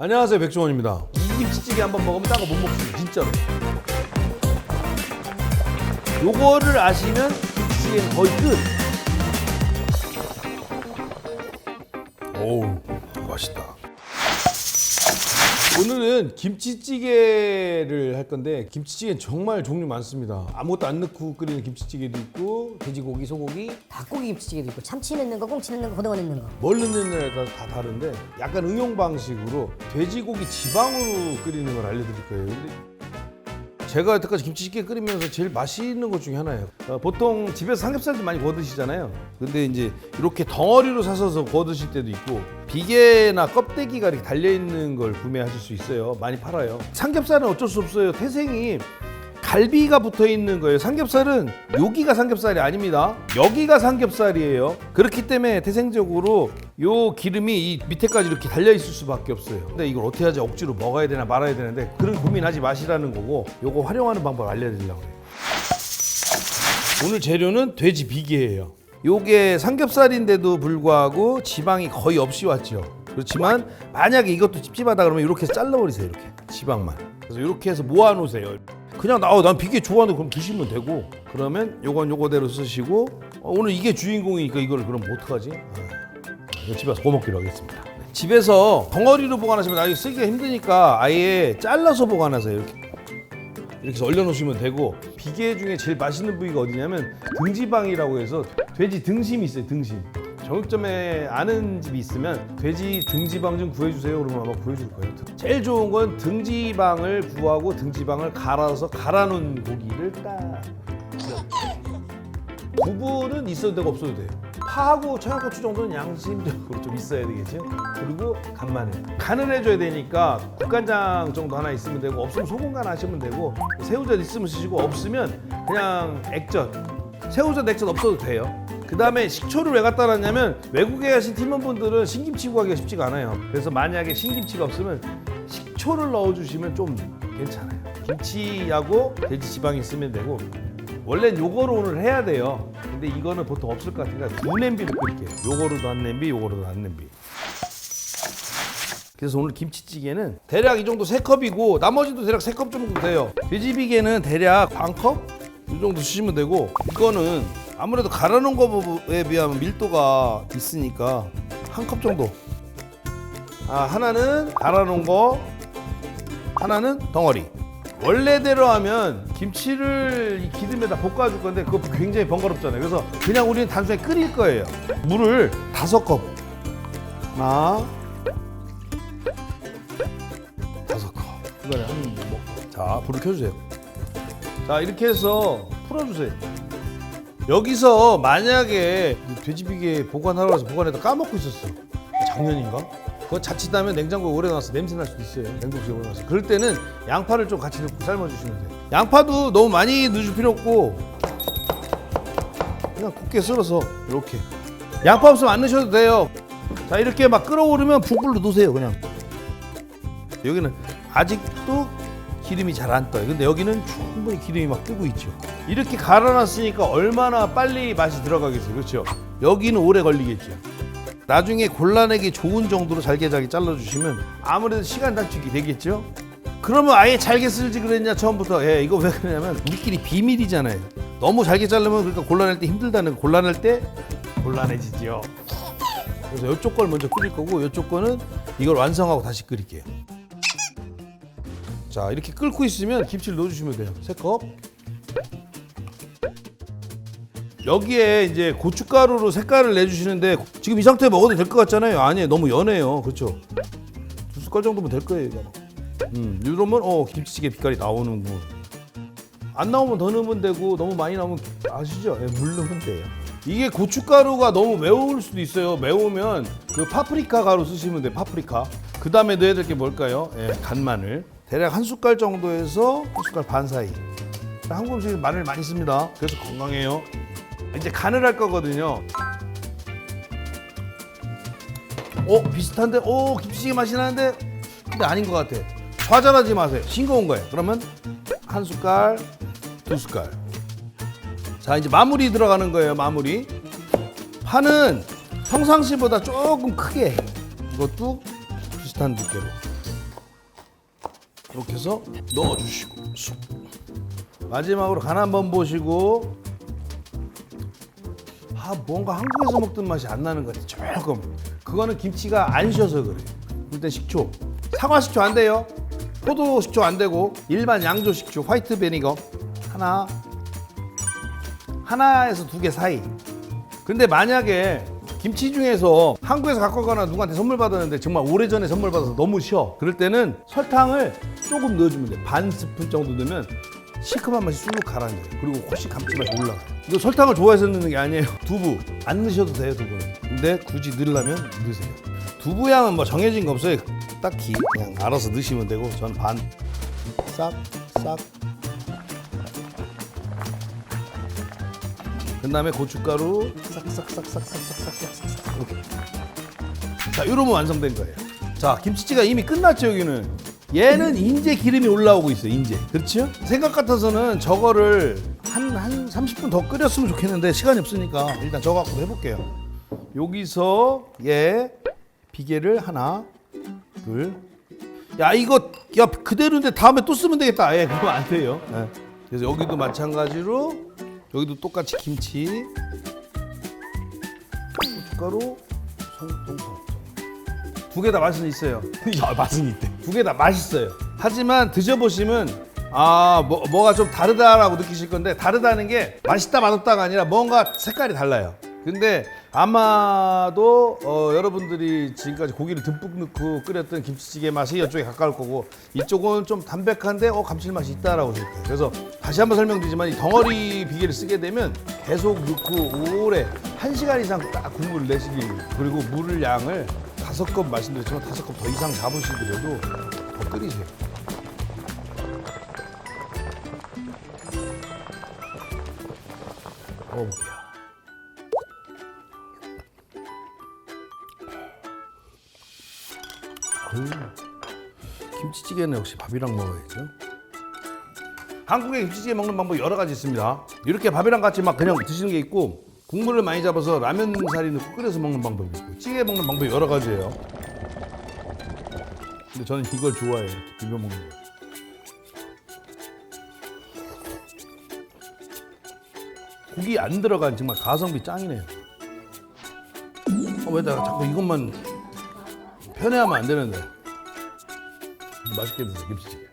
안녕하세요, 백종원입니다. 이 김치찌개 한번 먹으면 딴 거 못 먹습니다, 진짜로. 요거를 아시면 김치찌개는 거의 끝. 오우, 맛있다. 오늘은 김치찌개를 할 건데, 김치찌개는 정말 종류 많습니다. 아무것도 안 넣고 끓이는 김치찌개도 있고, 돼지고기, 소고기, 닭고기 김치찌개도 있고 참치 넣는 거, 꽁치 넣는 거, 고등어 넣는 거. 뭘 넣느냐에 따라 다 다른데, 약간 응용 방식으로 돼지고기 지방으로 끓이는 걸 알려드릴 거예요. 근데 제가 여태까지 김치찌개 끓이면서 제일 맛있는 것 중에 하나예요. 보통 집에서 삼겹살도 많이 구워 드시잖아요. 근데 이제 이렇게 덩어리로 사서 구워 드실 때도 있고, 비계나 껍데기가 이렇게 달려있는 걸 구매하실 수 있어요. 많이 팔아요. 삼겹살은 어쩔 수 없어요. 태생이 갈비가 붙어 있는 거예요. 삼겹살은 여기가 삼겹살이 아닙니다. 여기가 삼겹살이에요. 그렇기 때문에 태생적으로 요 기름이 이 밑에까지 이렇게 달려 있을 수밖에 없어요. 근데 이걸 어떻게 하지? 억지로 먹어야 되나 말아야 되는데, 그런 고민하지 마시라는 거고, 요거 활용하는 방법 알려드리려고 해요. 오늘 재료는 돼지 비계예요. 요게 삼겹살인데도 불구하고 지방이 거의 없이 왔죠. 그렇지만 만약에 이것도 찝찝하다 그러면 이렇게 해서 잘라버리세요. 이렇게 지방만. 그래서 이렇게 해서 모아놓으세요. 그냥 난 비계 좋아하는데 그럼 드시면 되고, 그러면 요건 요거대로 쓰시고, 오늘 이게 주인공이니까 이걸 그럼 어떡하지? 이거 집에서 구워 먹기로 하겠습니다. 집에서 덩어리로 보관하시면 나중에 쓰기가 힘드니까 아예 잘라서 보관하세요. 이렇게 해서 얼려놓으시면 되고, 비계 중에 제일 맛있는 부위가 어디냐면 등지방이라고 해서 돼지 등심이 있어요. 등심. 정육점에 아는 집이 있으면 돼지 등지방 좀 구해주세요 그러면 아마 구해줄 거예요. 제일 좋은 건 등지방을 구하고 등지방을 갈아놓은 고기를 딱. 두부는 있어도 되고 없어도 돼요. 파하고 청양고추 정도는 양심적으로 좀 있어야 되겠죠. 그리고 간마늘. 간을 해줘야 되니까 국간장 정도 하나 있으면 되고, 없으면 소금간 하시면 되고, 새우젓 있으면 쓰시고, 없으면 그냥 액젓. 새우젓, 액젓 없어도 돼요. 그 다음에 식초를 왜 갖다 놨냐면, 외국에 가신 팀원분들은 신김치 구하기가 쉽지가 않아요. 그래서 만약에 신김치가 없으면 식초를 넣어주시면 좀 괜찮아요. 김치하고 돼지 지방이 있으면 되고, 원래는 요거로 오늘 해야 돼요. 근데 이거는 보통 없을 것 같으니까 두 냄비로 끓일게요. 요거로도 한 냄비, 요거로도 한 냄비. 그래서 오늘 김치찌개는 대략 이 정도 3컵이고, 나머지도 대략 3컵 정도 돼요. 돼지비계는 대략 반 컵? 이 정도 쓰시면 되고, 이거는 아무래도 갈아놓은 거에 비하면 밀도가 있으니까 한 컵 정도. 하나는 갈아놓은 거, 하나는 덩어리. 원래대로 하면 김치를 이 기름에다 볶아줄 건데 그거 굉장히 번거롭잖아요. 그래서 그냥 우리는 단순히 끓일 거예요. 물을 5컵. 하나, 5컵. 이거는 한 먹고. 자, 불을 켜주세요. 자, 이렇게 해서 풀어주세요. 여기서 만약에 돼지비계 보관하러 가서 보관해다 까먹고 있었어. 작년인가? 그거 자칫하면 냉장고에 오래 놔서 냄새 날 수도 있어요. 냉동실에 오래 놔서. 그럴 때는 양파를 좀 같이 넣고 삶아주시면 돼요. 양파도 너무 많이 넣어줄 필요 없고, 그냥 곱게 썰어서 이렇게. 양파 없으면 안 넣으셔도 돼요. 자, 이렇게 막 끓어오르면 붕불로 놓으세요. 그냥. 여기는 아직도 기름이 잘 안 떠요. 근데 여기는 충분히 기름이 막 뜨고 있죠. 이렇게 갈아놨으니까 얼마나 빨리 맛이 들어가겠어요. 그렇죠? 여기는 오래 걸리겠죠. 나중에 골라내기 좋은 정도로 잘게 잘라주시면 아무래도 시간 단축이 되겠죠. 그러면 아예 잘게 썰지 그랬냐 처음부터. 이거 왜 그러냐면 우리끼리 비밀이잖아요. 너무 잘게 자르면 그러니까 골라낼 때 힘들다는 거. 골라낼 때 곤란해지죠. 그래서 이쪽 걸 먼저 끓일 거고, 이쪽 거는 이걸 완성하고 다시 끓일게요. 자, 이렇게 끓고 있으면 김치를 넣어주시면 돼요. 3컵. 여기에 이제 고춧가루로 색깔을 내주시는데, 지금 이 상태에 먹어도 될 것 같잖아요. 아니에요, 너무 연해요. 그렇죠? 2숟갈 정도면 될 거예요. 이러면 김치찌개 빛깔이 나오는군. 안 나오면 더 넣으면 되고, 너무 많이 나오면 아시죠? 물 넣으면 돼요. 이게 고춧가루가 너무 매울 수도 있어요. 매우면 그 파프리카 가루 쓰시면 돼요. 파프리카. 그 다음에 넣어야 될 게 뭘까요? 간마늘. 대략 1숟갈 정도에서 1숟갈 반 사이. 한국 음식은 마늘 많이 씁니다. 그래서 건강해요. 이제 간을 할 거거든요. 비슷한데? 김치찌개 맛이 나는데? 근데 아닌 것 같아. 좌절하지 마세요. 싱거운 거예요. 그러면 1숟갈, 2숟갈. 자, 이제 마무리 들어가는 거예요. 마무리. 파는 평상시보다 조금 크게, 이것도 비슷한 두께로. 이렇게 해서 넣어주시고 쑥. 마지막으로 간 한번 보시고 뭔가 한국에서 먹던 맛이 안 나는 것 같아. 조금 그거는 김치가 안 쉬어서 그래요. 일단 식초, 사과 식초 안 돼요. 포도 식초 안 되고 일반 양조 식초 화이트 베니거 하나에서 2개 사이. 근데 만약에 김치 중에서 한국에서 갖고 가거나 누구한테 선물 받았는데 정말 오래전에 선물 받아서 너무 쉬워, 그럴 때는 설탕을 조금 넣어주면 돼. 반 스푼 정도 넣으면 시큼한 맛이 쑥 가라앉아요. 그리고 훨씬 감칠맛이 올라가요. 이거 설탕을 좋아해서 넣는 게 아니에요. 두부 안 넣으셔도 돼요, 두부는. 근데 굳이 넣으려면 넣으세요. 두부 양은 뭐 정해진 거 없어요. 딱히 그냥 알아서 넣으시면 되고, 전 반 싹. 그 다음에 고춧가루 싹싹싹싹싹싹싹싹 이렇게. 자, 이러면 완성된 거예요. 자, 김치찌개가 이미 끝났죠. 여기는 얘는 이제 기름이 올라오고 있어요. 이제. 그렇죠? 생각 같아서는 저거를 한 30분 더 끓였으면 좋겠는데 시간이 없으니까 일단 저거 갖고 해볼게요. 여기서 얘 비계를 하나 둘. 야, 이거 야 그대로인데 다음에 또 쓰면 되겠다. 예, 그러면 안 돼요. 예. 그래서 여기도 마찬가지로 여기도 똑같이 김치, 고춧가루, 송송송. 두 개 다 맛은 있어요. 야, 맛은 있대. 두 개 다 맛있어요. 하지만 드셔보시면 뭐가 좀 다르다라고 느끼실 건데, 다르다는 게 맛있다 맛없다가 아니라 뭔가 색깔이 달라요. 근데 아마도 여러분들이 지금까지 고기를 듬뿍 넣고 끓였던 김치찌개 맛이 이쪽에 가까울 거고, 이쪽은 좀 담백한데 감칠맛이 있다라고 될 거예요. 그래서 다시 한번 설명드리지만 이 덩어리 비계를 쓰게 되면 계속 넣고 오래 1시간 이상 딱 국물을 내시길, 그리고 물을 양을 5컵 말씀드렸지만 5컵 더 이상 잡으시더라도 더 끓이세요. 먹어볼게요. 김치찌개는 역시 밥이랑 먹어야죠. 한국의 김치찌개 먹는 방법이 여러 가지 있습니다. 이렇게 밥이랑 같이 막 그냥 드시는 게 있고, 국물을 많이 잡아서 라면 사리 넣고 끓여서 먹는 방법이 있고, 찌개 먹는 방법이 여러 가지예요. 근데 저는 이걸 좋아해요. 이렇게 비벼 먹는 거. 고기 안 들어간 정말 가성비 짱이네요. 왜 내가 자꾸 이것만 편애하면 안 되는데. 맛있게 드세요, 김치찌개.